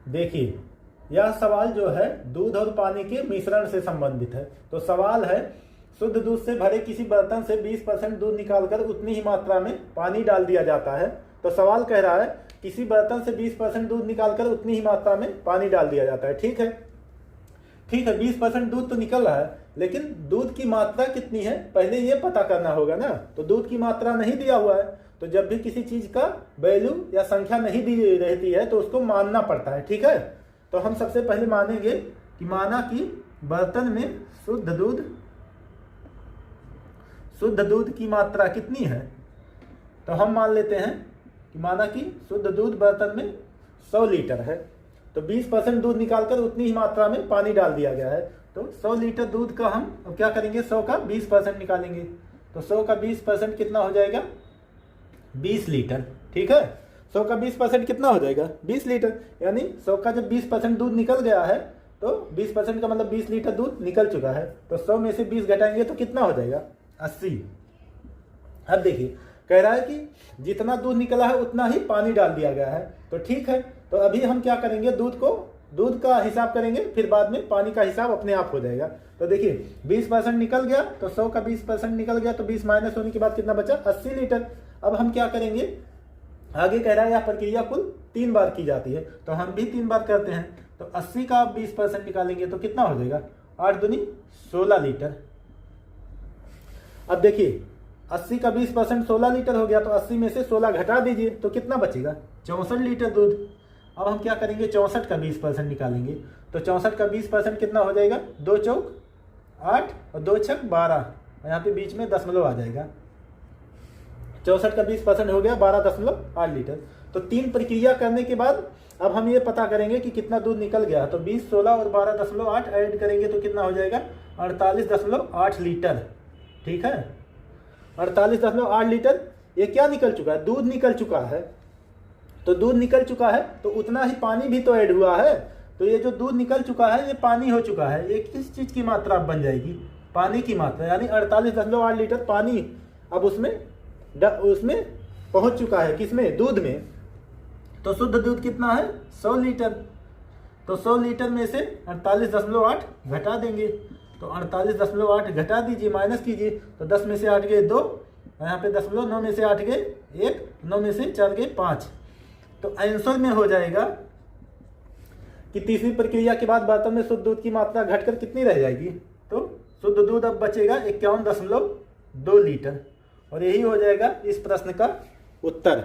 देखिए, यह सवाल जो है दूध और पानी के मिश्रण से संबंधित है। तो सवाल है, शुद्ध दूध से भरे किसी बर्तन से 20% दूध निकालकर उतनी ही मात्रा में पानी डाल दिया जाता है। तो सवाल कह रहा है किसी बर्तन से 20% दूध निकालकर उतनी ही मात्रा में पानी डाल दिया जाता है। ठीक है, 20% दूध तो निकल रहा है, लेकिन दूध की मात्रा कितनी है पहले ये पता करना होगा ना। तो दूध की मात्रा नहीं दिया हुआ है, तो जब भी किसी चीज का वैल्यू या संख्या नहीं दी रहती है तो उसको मानना पड़ता है। ठीक है, तो हम सबसे पहले मानेंगे कि माना कि बर्तन में शुद्ध दूध की मात्रा कितनी है। तो हम मान लेते हैं कि माना कि शुद्ध दूध बर्तन में 100 लीटर है, तो 20% दूध निकालकर उतनी ही मात्रा में पानी डाल दिया गया है। तो 100 लीटर दूध का हम अब क्या करेंगे, 100 का 20% निकालेंगे। तो 100 का 20% कितना हो जाएगा, 20 लीटर। ठीक है, 100 का 20% कितना हो जाएगा, 20 लीटर। यानी 100 का जब 20% दूध निकल गया है तो 20% का मतलब 20 लीटर दूध निकल चुका है। तो 100 में से 20 घटाएंगे तो कितना हो जाएगा, 80। अब देखिए, कह रहा है कि जितना दूध निकला है उतना ही पानी डाल दिया गया है। तो ठीक है, तो अभी हम क्या करेंगे, दूध का हिसाब करेंगे, फिर बाद में पानी का हिसाब अपने आप हो जाएगा। तो देखिए 20% निकल गया, तो 100 का 20% निकल गया, तो 20 माइनस होने के बाद कितना बचा, 80 लीटर। अब हम क्या करेंगे, आगे कह रहा है यह प्रक्रिया कुल 3 बार की जाती है, तो हम भी 3 बार करते हैं। तो 80 का 20% निकालेंगे तो कितना हो जाएगा, 8 दूनी 16 लीटर। अब देखिए 80 का 20% 16 लीटर हो गया, तो 80 में से 16 घटा दीजिए तो कितना बचेगा, 64 लीटर दूध। अब हम क्या करेंगे, 64 का 20% निकालेंगे। तो 64 का 20% कितना हो जाएगा, 2 चौक 8 और 2 छक 12, यहाँ पे बीच में दशमलव आ जाएगा। 64 का 20% हो गया 12.8 लीटर। तो 3 प्रक्रिया करने के बाद अब हम ये पता करेंगे कि कितना दूध निकल गया। तो 20, 16 और 12.8 ऐड करेंगे तो कितना हो जाएगा, 48.8 लीटर। ठीक है, 48.8 लीटर। ये क्या निकल चुका है, दूध निकल चुका है। तो दूध निकल चुका है तो उतना ही पानी भी तो ऐड हुआ है। तो ये जो दूध निकल चुका है ये पानी हो चुका है। ये किस चीज की मात्रा बन जाएगी, पानी की मात्रा। यानी 48.8 लीटर पानी अब उसमें पहुंच चुका है, किसमें, दूध में। तो शुद्ध दूध कितना है, 100 लीटर। तो 100 लीटर में से 48.8 घटा देंगे। तो 48.8 घटा दीजिए, माइनस कीजिए। तो 10 में से 8 गए 2, यहाँ पे दशमलव, 9 में से 8 गए 1, 9 में से 4 गए 5। तो आंसर में हो जाएगा कि तीसरी प्रक्रिया के बाद बर्तन में शुद्ध दूध की मात्रा घटकर कितनी रह जाएगी। तो शुद्ध दूध अब बचेगा 51.2 लीटर। और यही हो जाएगा इस प्रश्न का उत्तर।